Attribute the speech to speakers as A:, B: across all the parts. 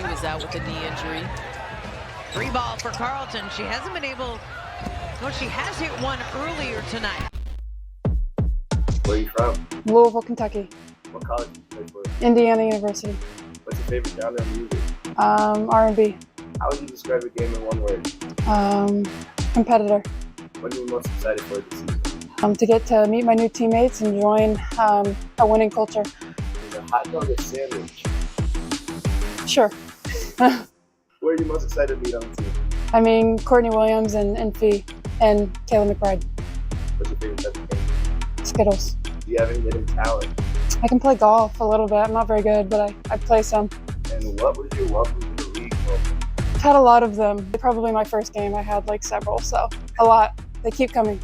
A: She was out with a knee injury. Free ball for Carleton. She hasn't been able, well, she has hit one earlier tonight.
B: Where are you from?
C: Louisville, Kentucky.
B: What college do you play for?
C: Indiana University.
B: What's your favorite genre of music?
C: R&B.
B: How would you describe your game in one word?
C: Competitor.
B: What are you most excited for this season?
C: To get to meet my new teammates and join a winning culture.
B: Is a hot dog or sandwich?
C: Sure.
B: Who are you most excited to meet on the team?
C: I mean, Courtney Williams and Fee and Kayla McBride.
B: What's your favorite type of game?
C: Skittles.
B: Do you have any hidden talent?
C: I can play golf a little bit. I'm not very good, but I play some.
B: And what was your welcome to the league moment?
C: I've had a lot of them. Probably my first game, I had like several, so a lot. They keep coming.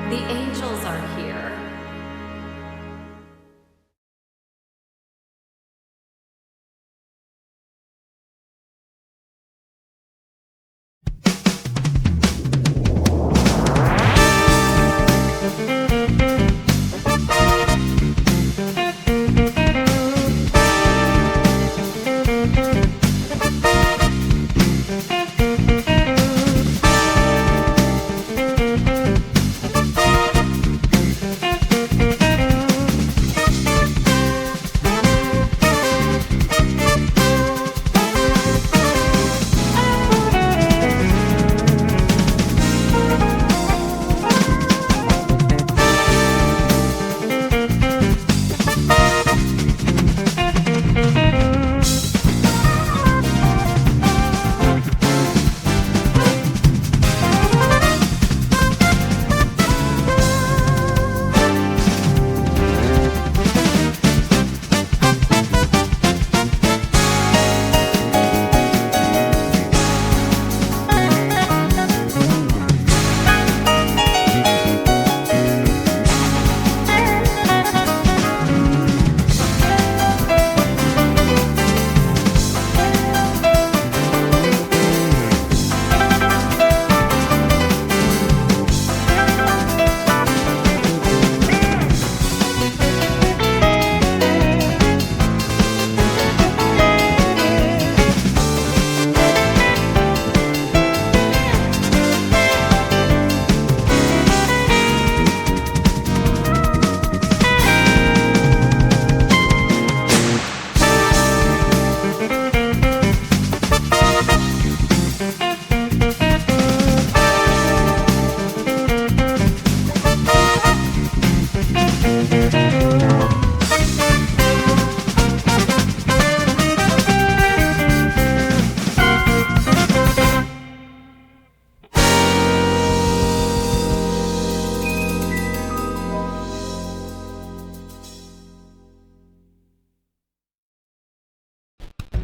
D: The Angels are here.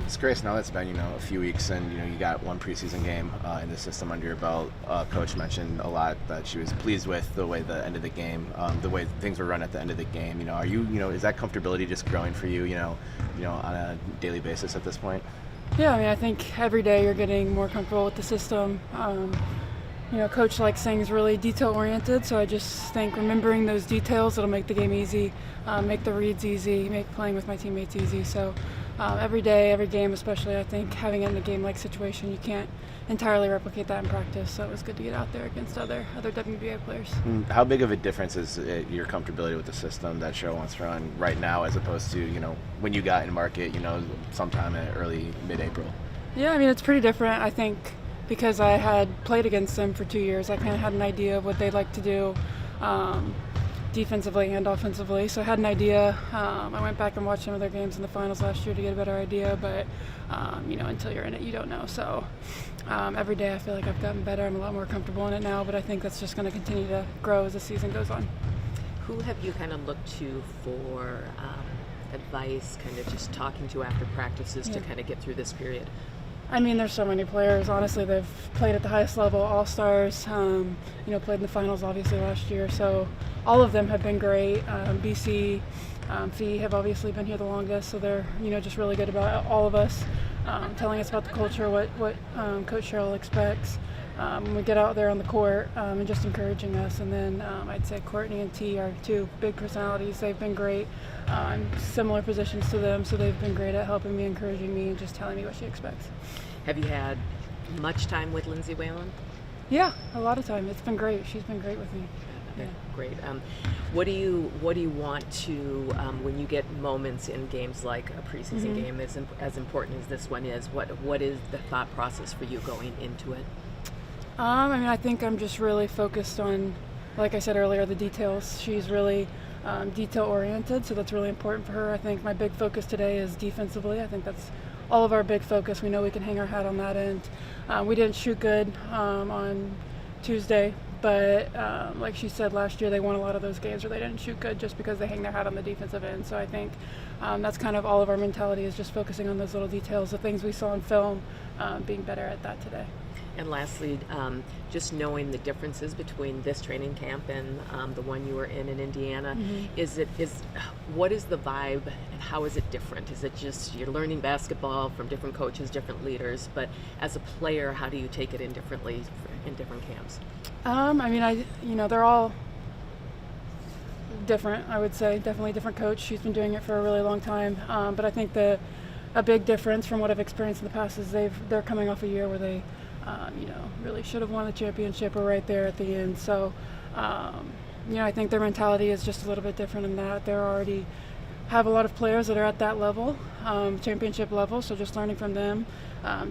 E: It's great. Now it's been, a few weeks, and you got one preseason game in the system under your belt. Coach mentioned a lot that she was pleased with the way the end of the game, the way things were run at the end of the game. Are you, is that comfortability just growing for you, on a daily basis at this point?
C: Yeah, I mean, I think every day you're getting more comfortable with the system. Coach likes things really detail-oriented, so I just think remembering those details, it'll make the game easy, make the reads easy, make playing with my teammates easy. So every day, every game especially, I think having it in a game-like situation, you can't entirely replicate that in practice, so it was good to get out there against other WBA players.
E: How big of a difference is your comfortability with the system that Cheryl wants to run right now as opposed to, when you got in market, sometime in early, mid-April?
C: Yeah, I mean, it's pretty different. I think because I had played against them for 2 years, I kind of had an idea of what they'd like to do defensively and offensively. So I had an idea. I went back and watched some of their games in the finals last year to get a better idea, but until you're in it, you don't know. So every day I feel like I've gotten better. I'm a lot more comfortable in it now, but I think that's just going to continue to grow as the season goes on.
A: Who have you kind of looked to for advice, kind of just talking to after practices to kind of get through this period?
C: I mean, there's so many players. Honestly, they've played at the highest level, all-stars, played in the finals obviously last year. So all of them have been great. BC, Fee have obviously been here the longest, so they're, just really good about all of us, telling us about the culture, what Coach Cheryl expects when we get out there on the court, and just encouraging us. And then I'd say Courtney and T are two big personalities. They've been great. I'm similar positions to them, so they've been great at helping me, encouraging me, and just telling me what she expects.
F: Have you had much time with Lindsay Whalen?
C: Yeah, a lot of time. It's been great. She's been great with me. Yeah.
F: Great. What do you want to when you get moments in games like a preseason game as important as this one is? What is the thought process for you going into it?
C: I think I'm just really focused on, like I said earlier, the details. She's really detail-oriented, so that's really important for her. I think my big focus today is defensively. I think that's all of our big focus. We know we can hang our hat on that end. We didn't shoot good on Tuesday, but like she said, last year they won a lot of those games where they didn't shoot good just because they hang their hat on the defensive end. So I think that's kind of all of our mentality, is just focusing on those little details, the things we saw in film, being better at that today.
F: And lastly, just knowing the differences between this training camp and the one you were in Indiana, what is the vibe and how is it different? Is it just you're learning basketball from different coaches, different leaders, but as a player, how do you take it in differently in different camps?
C: They're all different, I would say. Definitely a different coach. She's been doing it for a really long time. But I think a big difference from what I've experienced in the past is they're coming off a year where they really should have won the championship or right there at the end. So, I think their mentality is just a little bit different in that. They already have a lot of players that are at that level, championship level, so just learning from them,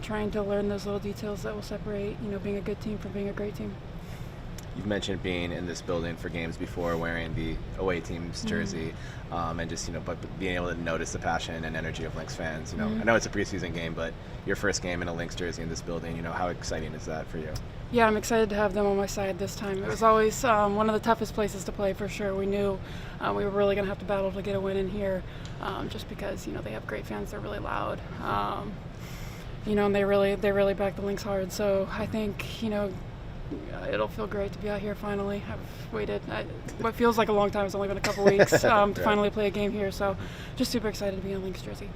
C: trying to learn those little details that will separate, being a good team from being a great team.
E: You've mentioned being in this building for games before, wearing the away team's jersey, and just, but being able to notice the passion and energy of Lynx fans. I know it's a preseason game, but your first game in a Lynx jersey in this building, how exciting is that for you?
C: Yeah, I'm excited to have them on my side this time. It was always one of the toughest places to play for sure. We knew we were really going to have to battle to get a win in here, just because, they have great fans. They're really loud, and they really back the Lynx hard. So I think, it'll feel great to be out here finally. I've waited what feels like a long time. It's only been a couple weeks to finally play a game here. So just super excited to be in a Lynx jersey.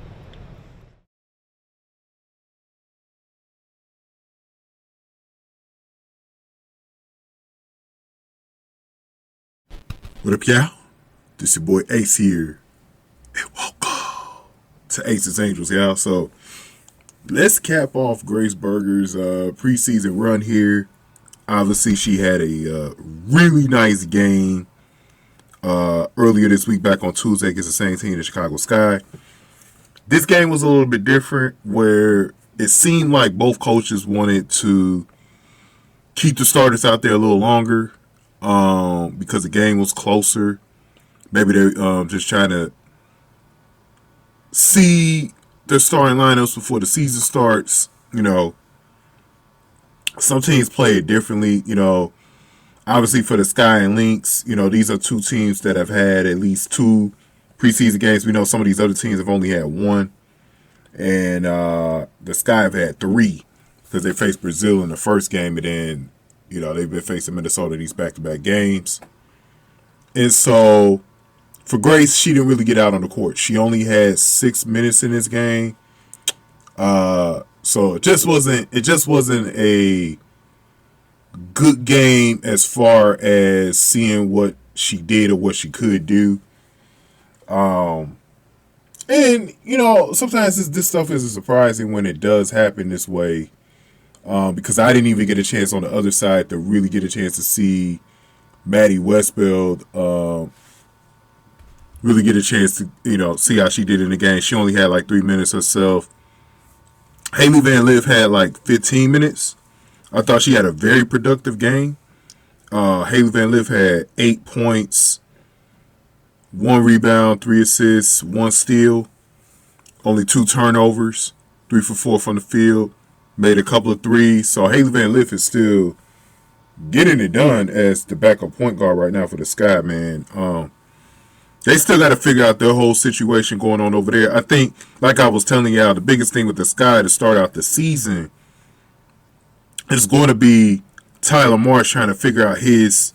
G: What up, y'all? This your boy Ace here. And welcome to Ace's Angels, y'all. So let's cap off Grace Berger's preseason run here. Obviously, she had a really nice game earlier this week, back on Tuesday against the same team, the Chicago Sky. This game was a little bit different, where it seemed like both coaches wanted to keep the starters out there a little longer because the game was closer. Maybe they're just trying to see their starting lineups before the season starts, Some teams play it differently, Obviously, for the Sky and Lynx, these are two teams that have had at least 2 preseason games. We know some of these other teams have only had 1. And the Sky have had 3 because they faced Brazil in the first game. And then, they've been facing Minnesota these back-to-back games. And so, for Grace, she didn't really get out on the court. She only had 6 minutes in this game. So it just wasn't a good game as far as seeing what she did or what she could do. And sometimes this stuff is surprising when it does happen this way. Because I didn't even get a chance on the other side to really get a chance to see Maddie Westfield really get a chance to see how she did in the game. She only had like 3 minutes herself. Haley Van Liv had like 15 minutes. I thought she had a very productive game. Haley Van Liv had 8 points, 1 rebound, 3 assists, 1 steal, only 2 turnovers, 3 for 4 from the field, made a couple of threes. So Haley Van Liv is still getting it done as the backup point guard right now for the Sky, man. they still got to figure out their whole situation going on over there. I think, like I was telling y'all, the biggest thing with the Sky to start out the season is going to be Tyler Marsh trying to figure out his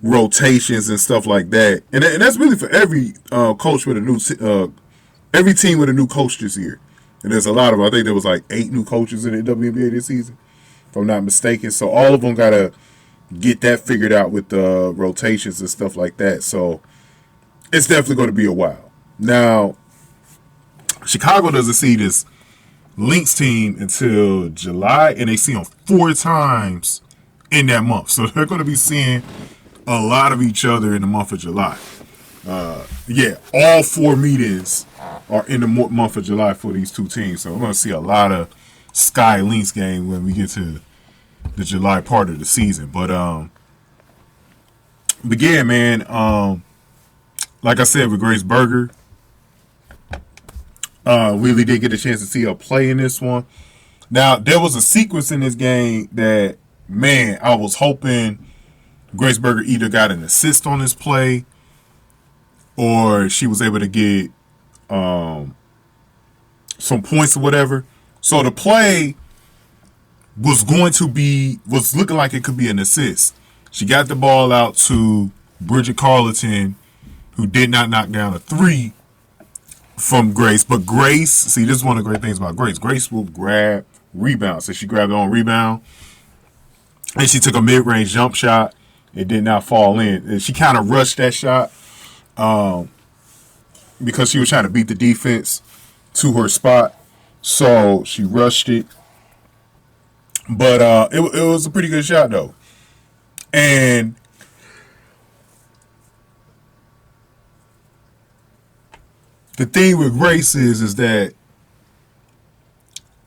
G: rotations and stuff like that. And that's really for every coach with a new every team with a new coach this year. And there's a lot of, I think there was like 8 new coaches in the WNBA this season, if I'm not mistaken. So all of them got to get that figured out with the rotations and stuff like that. So it's definitely going to be a while. Now, Chicago doesn't see this Lynx team until July, and they see them 4 times in that month. So they're going to be seeing a lot of each other in the month of July. All 4 meetings are in the month of July for these 2 teams. So we're going to see a lot of Sky Lynx game when we get to the July part of the season. But yeah, man, like I said with Grace Berger, really did get a chance to see her play in this one. Now, there was a sequence in this game that, man, I was hoping Grace Berger either got an assist on this play or she was able to get some points or whatever. So the play was looking like it could be an assist. She got the ball out to Bridget Carleton, who did not knock down a 3 from Grace. But Grace, see, this is one of the great things about Grace. Grace will grab rebounds. So she grabbed her own rebound, and she took a mid-range jump shot. It did not fall in. And she kind of rushed that shot because she was trying to beat the defense to her spot. So she rushed it. But it was a pretty good shot, though. And the thing with Grace is that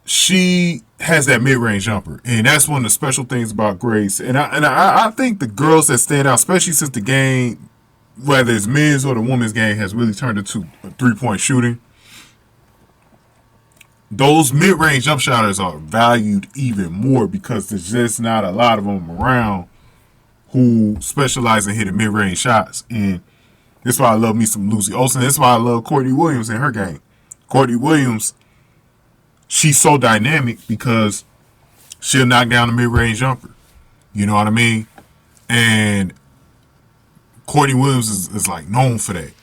G: she has that mid-range jumper, and that's one of the special things about Grace. And I think the girls that stand out, especially since the game, whether it's men's or the women's game, has really turned into a 3-point shooting. Those mid-range jump shotters are valued even more because there's just not a lot of them around who specialize in hitting mid-range shots. And that's why I love me some Lucy Olsen. That's why I love Courtney Williams in her game. Courtney Williams, she's so dynamic because she'll knock down a mid-range jumper. You know what I mean? And Courtney Williams is like known for that.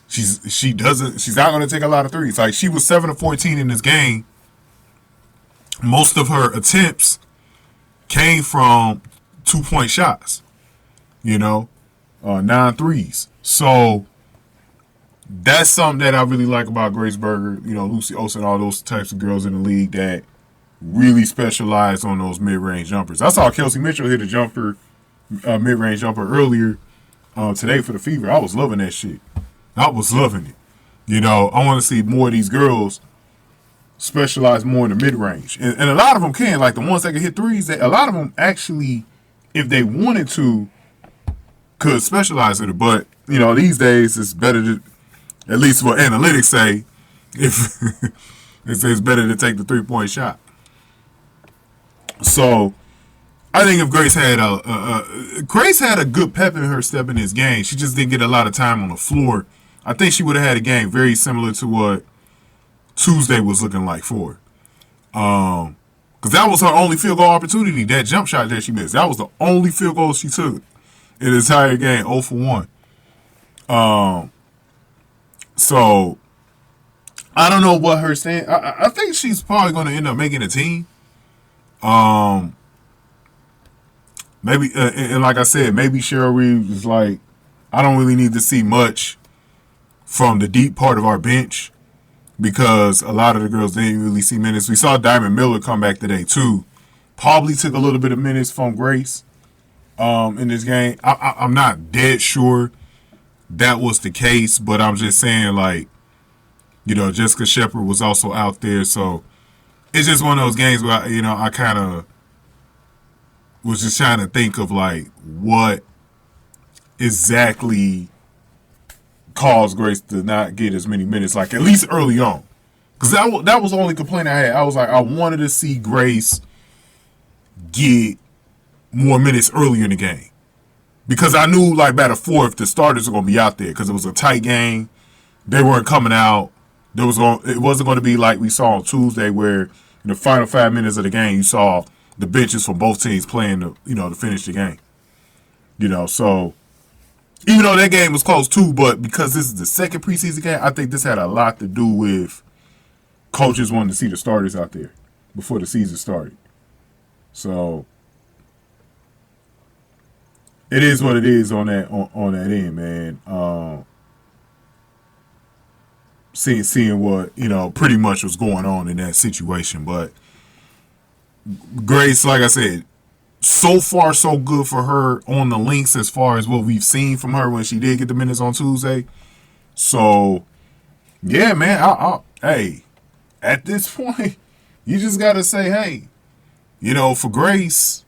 G: She's not going to take a lot of threes. Like, she was 7 of 14 in this game. Most of her attempts came from 2-point shots. 9 threes. So that's something that I really like about Grace Berger, Lucy Olsen, all those types of girls in the league that really specialize on those mid-range jumpers. I saw Kelsey Mitchell hit a mid-range jumper earlier today for the Fever. I was loving that shit. I was loving it. I want to see more of these girls specialize more in the mid-range. And a lot of them can, like the ones that can hit threes, a lot of them actually, if they wanted to, could specialize in it. But, these days it's better to, at least what analytics say, if it's better to take the 3-point shot. So I think if Grace had a good pep in her step in this game, she just didn't get a lot of time on the floor. I think she would have had a game very similar to what Tuesday was looking like for her. Because that was her only field goal opportunity, that jump shot that she missed. That was the only field goal she took in the entire game, 0 for 1. So I don't know what her stand. I think she's probably going to end up making a team. Maybe, and like I said, maybe Cheryl Reeve is like, I don't really need to see much from the deep part of our bench because a lot of the girls didn't really see minutes. We saw Diamond Miller come back today too. Probably took a little bit of minutes from Grace in this game. I'm not dead sure that was the case, but I'm just saying, like, Jessica Shepard was also out there, so it's just one of those games where I kind of was just trying to think of like what exactly caused Grace to not get as many minutes, like at least early on, because that was the only complaint I had. I was like, I wanted to see Grace get more minutes early in the game. Because I knew, like, by the fourth, the starters were going to be out there because it was a tight game. They weren't coming out. It wasn't going to be like we saw on Tuesday where in the final 5 minutes of the game, you saw the benches from both teams playing to finish the game. So even though that game was close too, but because this is the second preseason game, I think this had a lot to do with coaches wanting to see the starters out there before the season started. So it is what it is on that end, man. Seeing what pretty much was going on in that situation, but Grace, like I said, so far so good for her on the Lynx as far as what we've seen from her when she did get the minutes on Tuesday. So yeah, man, hey, at this point, you just gotta say, hey, for Grace,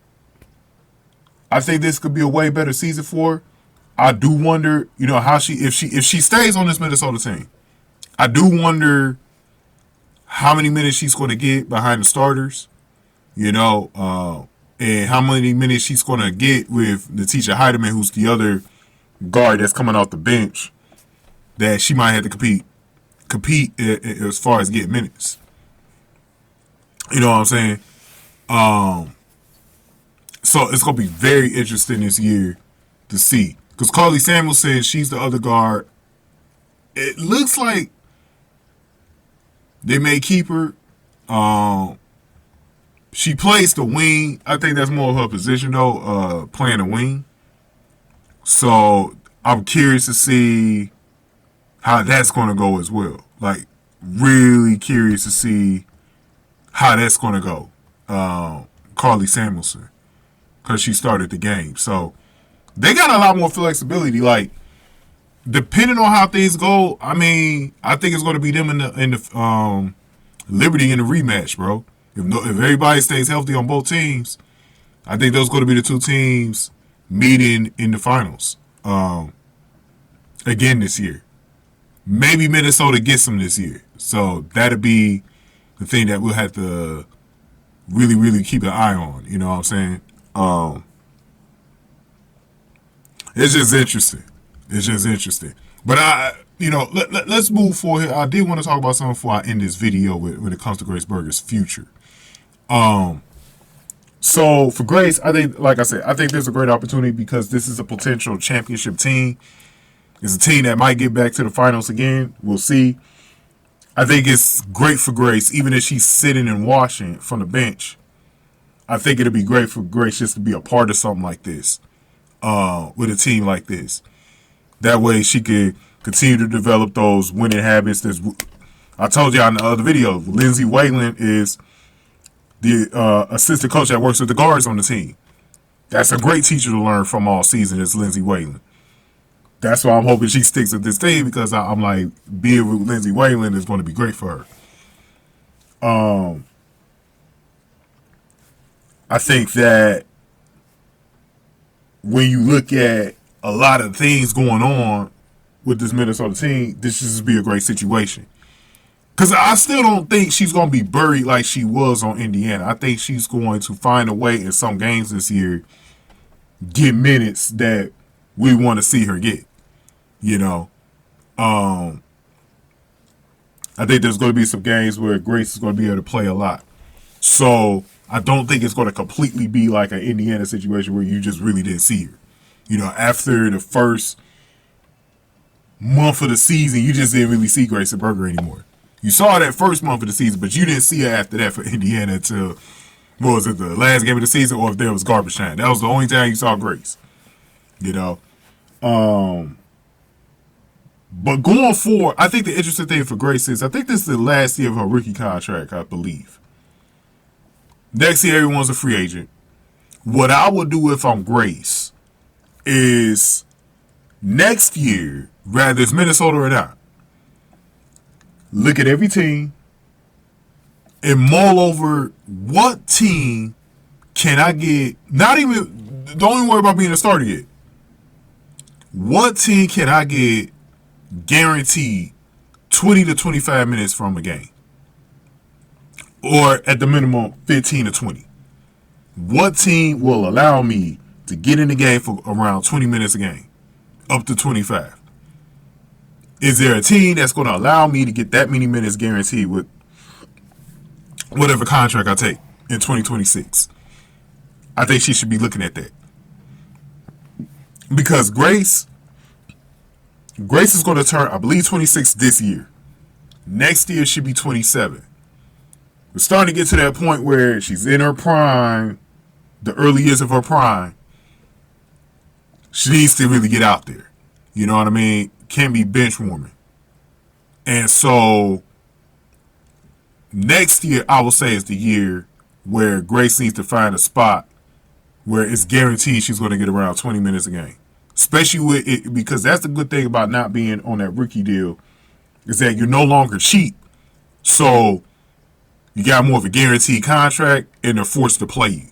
G: I think this could be a way better season for her. I do wonder, how if she stays on this Minnesota team, I do wonder how many minutes she's going to get behind the starters, and how many minutes she's going to get with Napheesa Heidemann, who's the other guard that's coming off the bench, that she might have to compete as far as getting minutes. You know what I'm saying? So it's going to be very interesting this year to see. Because Carly Samuelson, she's the other guard. It looks like they may keep her. She plays the wing. I think that's more of her position, though, playing the wing. So I'm curious to see how that's going to go as well. Like, really curious to see how that's going to go. Carly Samuelson, because she started the game. So they got a lot more flexibility. Like, depending on how things go, I mean, I think it's going to be them in the Liberty in the rematch, bro. If everybody stays healthy on both teams, I think those are going to be the two teams meeting in the finals again this year. Maybe Minnesota gets them this year. So that'll be the thing that we'll have to really, really keep an eye on. You know what I'm saying? It's just interesting. But let's move forward. I did want to talk about something before I end this video when it comes to Grace Berger's future. So for Grace, I think, like I said, I think there's a great opportunity because this is a potential championship team. It's a team that might get back to the finals again. We'll see. I think it's great for Grace, even if she's sitting and watching from the bench. I think it'll be great for Grace just to be a part of something like this, with a team like this. That way she could continue to develop those winning habits. I told you in the other video, Lindsay Whalen is the assistant coach that works with the guards on the team. That's a great teacher to learn from all season, is Lindsay Whalen. That's why I'm hoping she sticks with this team, because I'm like, being with Lindsay Whalen is going to be great for her. I think that when you look at a lot of things going on with this Minnesota team, this should just be a great situation. Because I still don't think she's going to be buried like she was on Indiana. I think she's going to find a way in some games this year, get minutes that we want to see her get. I think there's going to be some games where Grace is going to be able to play a lot. So I don't think it's going to completely be like an Indiana situation where you just really didn't see her. After the first month of the season, you just didn't really see Grace Berger anymore. You saw that first month of the season, but you didn't see her after that for Indiana until, what was it, the last game of the season, or if there was garbage time. That was the only time you saw Grace. But going forward, I think the interesting thing for Grace is, I think this is the last year of her rookie contract, I believe. Next year, everyone's a free agent. What I would do if I'm Grace is next year, rather it's Minnesota or not, look at every team and mull over what team can I get, don't even worry about being a starter yet. What team can I get guaranteed 20 to 25 minutes from a game? Or at the minimum, 15 to 20. What team will allow me to get in the game for around 20 minutes a game, up to 25. Is there a team that's going to allow me to get that many minutes guaranteed with whatever contract I take in 2026? I think she should be looking at that. Because Grace is going to turn, I believe, 26 this year. Next year, she'll be 27. We're starting to get to that point where she's in her prime, the early years of her prime. She needs to really get out there. You know what I mean? Can't be bench warming. And so, next year, I will say, is the year where Grace needs to find a spot where it's guaranteed she's going to get around 20 minutes a game. Especially with it, because that's the good thing about not being on that rookie deal, is that you're no longer cheap. So you got more of a guaranteed contract and they're forced to play you.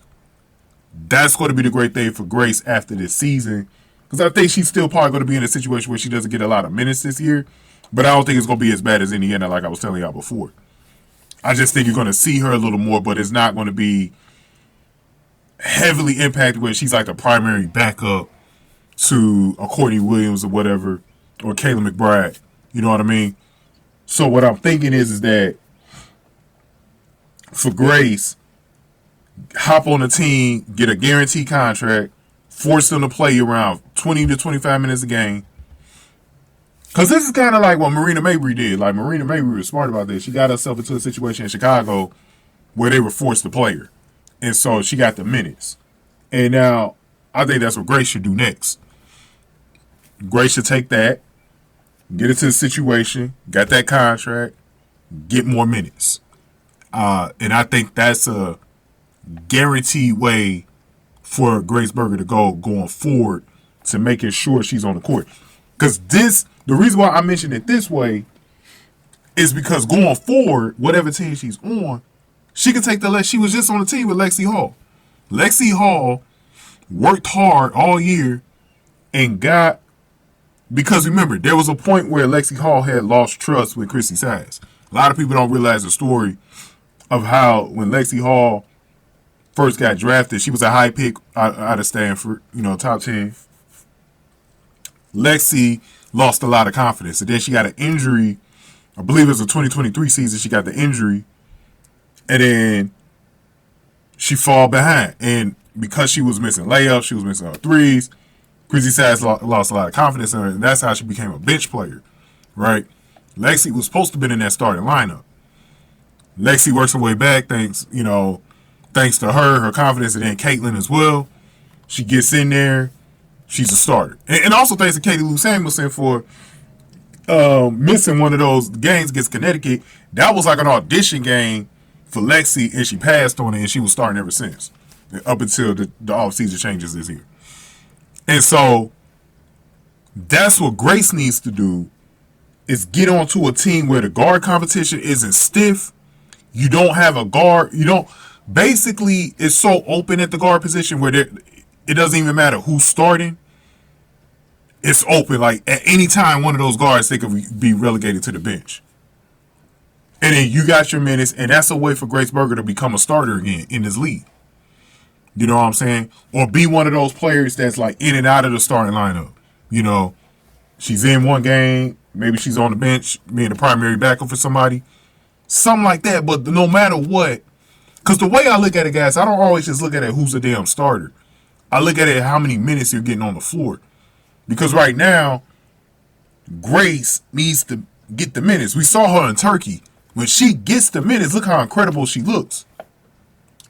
G: That's going to be the great thing for Grace after this season. Because I think she's still probably going to be in a situation where she doesn't get a lot of minutes this year. But I don't think it's going to be as bad as Indiana, like I was telling y'all before. I just think you're going to see her a little more, but it's not going to be heavily impacted where she's like the primary backup to a Courtney Williams or whatever, or Kayla McBride. You know what I mean? So what I'm thinking is that for Grace, hop on a team, get a guaranteed contract, force them to play around 20 to 25 minutes a game. Because this is kind of like what Marina Mabry did. Like, Marina Mabry was smart about this. She got herself into a situation in Chicago where they were forced to play her. And so she got the minutes. And now, I think that's what Grace should do next. Grace should take that, get into the situation, got that contract, get more minutes. And I think that's a guaranteed way for Grace Berger to go going forward to making sure she's on the court. Because the reason why I mentioned it this way is because going forward, whatever team she's on, she can take she was just on the team with Lexi Hall. Lexi Hall worked hard all year and because remember, there was a point where Lexi Hall had lost trust with Chrissy Size. A lot of people don't realize the story of how when Lexi Hall first got drafted, she was a high pick out of Stanford, top 10. Lexi lost a lot of confidence. And then she got an injury. I believe it was a 2023 season. She got the injury. And then she fall behind. And because she was missing layups, she was missing her threes, Chrissy Size lost a lot of confidence in her. And that's how she became a bench player, right? Lexi was supposed to be in that starting lineup. Lexi works her way back, thanks to her confidence, and then Caitlin as well. She gets in there. She's a starter. And also thanks to Katie Lou Samuelson for missing one of those games against Connecticut. That was like an audition game for Lexi, and she passed on it, and she was starting ever since, up until the off-season changes this year. And so that's what Grace needs to do, is get onto a team where the guard competition isn't stiff. You don't have a guard. Basically, it's so open at the guard position where it doesn't even matter who's starting. It's open. Like, at any time, one of those guards, they could be relegated to the bench. And then you got your minutes, and that's a way for Grace Berger to become a starter again in this league. You know what I'm saying? Or be one of those players that's like in and out of the starting lineup. She's in one game, maybe she's on the bench, being the primary backup for somebody. Something like that, but no matter what, because the way I look at it, guys, I don't always just look at it who's a damn starter. I look at it how many minutes you're getting on the floor. Because right now, Grace needs to get the minutes. We saw her in Turkey. When she gets the minutes, look how incredible she looks.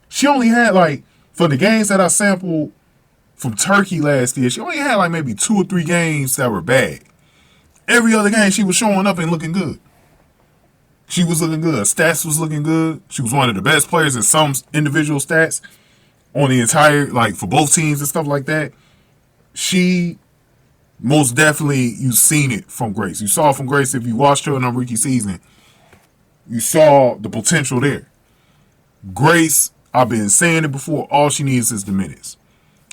G: She only had, for the games that I sampled from Turkey last year, she only had, maybe 2 or 3 games that were bad. Every other game, she was showing up and looking good. She was looking good. Her stats was looking good. She was one of the best players in some individual stats on the entire, for both teams and stuff like that. She, most definitely, you've seen it from Grace. You saw it from Grace if you watched her in her rookie season. You saw the potential there. Grace, I've been saying it before, all she needs is the minutes.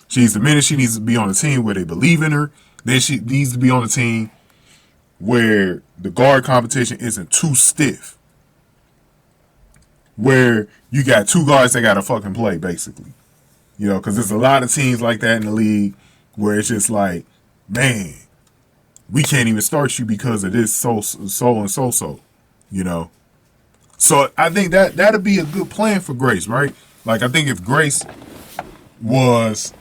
G: She needs the minutes. She needs to be on a team where they believe in her. Then she needs to be on a team where the guard competition isn't too stiff. Where you got 2 guards that got to fucking play, basically. You know, because there's a lot of teams like that in the league where it's just like, man, we can't even start you because of this so and so. You know, so I think that'll be a good plan for Grace, right? Like, I think if Grace was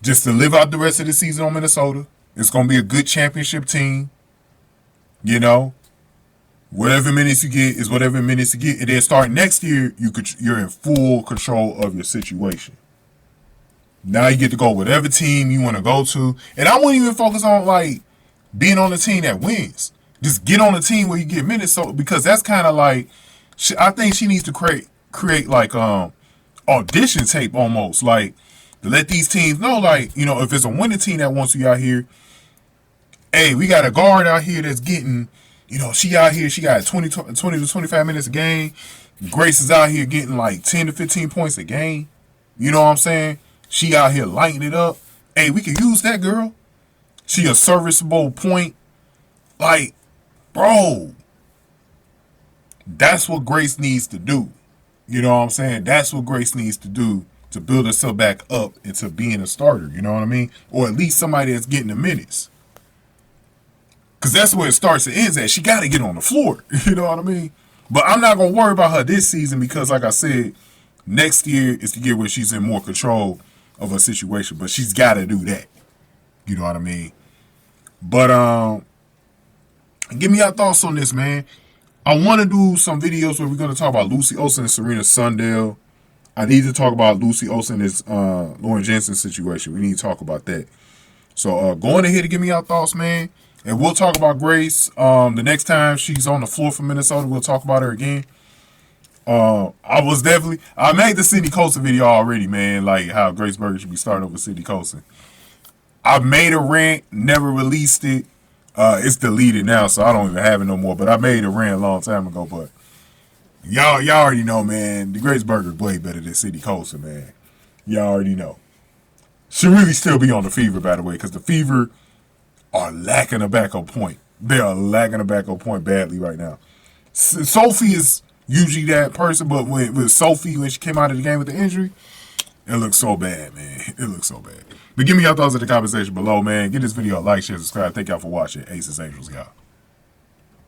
G: just to live out the rest of the season on Minnesota, it's gonna be a good championship team. You know, whatever minutes you get is whatever minutes you get, and then start next year, you're in full control of your situation. Now you get to go whatever team you want to go to, and I wouldn't even focus on like being on the team that wins. Just get on a team where you get minutes, so because that's kind of like, I think she needs to create like audition tape almost, like to let these teams know, like, you know, if it's a winning team that wants you out here, hey, we got a guard out here that's getting, you know, she out here, she got 20 to 25 minutes a game. Grace is out here getting like 10 to 15 points a game. You know what I'm saying? She out here lighting it up. Hey, we can use that girl. She a serviceable point. Like, bro, that's what Grace needs to do. You know what I'm saying? That's what Grace needs to do to build herself back up into being a starter. You know what I mean? Or at least somebody that's getting the minutes. Because that's where it starts and ends at. She got to get on the floor. You know what I mean? But I'm not going to worry about her this season because, like I said, next year is the year where she's in more control of her situation. But she's got to do that. You know what I mean? But give me your thoughts on this, man. I want to do some videos where we're going to talk about Lucy Olsen and Serena Sundell. I need to talk about Lucy Olsen and this Lauren Jensen situation. We need to talk about that. So go on ahead and give me your thoughts, man. And we'll talk about Grace. The next time she's on the floor for Minnesota, we'll talk about her again. I made the Cindy Colson video already, man. Like how Grace Berger should be starting over Cindy Colson. I made a rant, never released it. It's deleted now, so I don't even have it no more. But I made a rant a long time ago. But y'all already know, man. The Grace Berger way better than Cindy Colson, man. Y'all already know. Should really still be on the Fever, by the way, because the Fever are lacking a backup point. They are lacking a backup point badly right now. Sophie is usually that person, but with Sophie, when she came out of the game with the injury, it looks so bad, man. It looks so bad. But give me your thoughts in the comment section below, man. Give this video a like, share, subscribe. Thank y'all for watching. Aces Angels, y'all.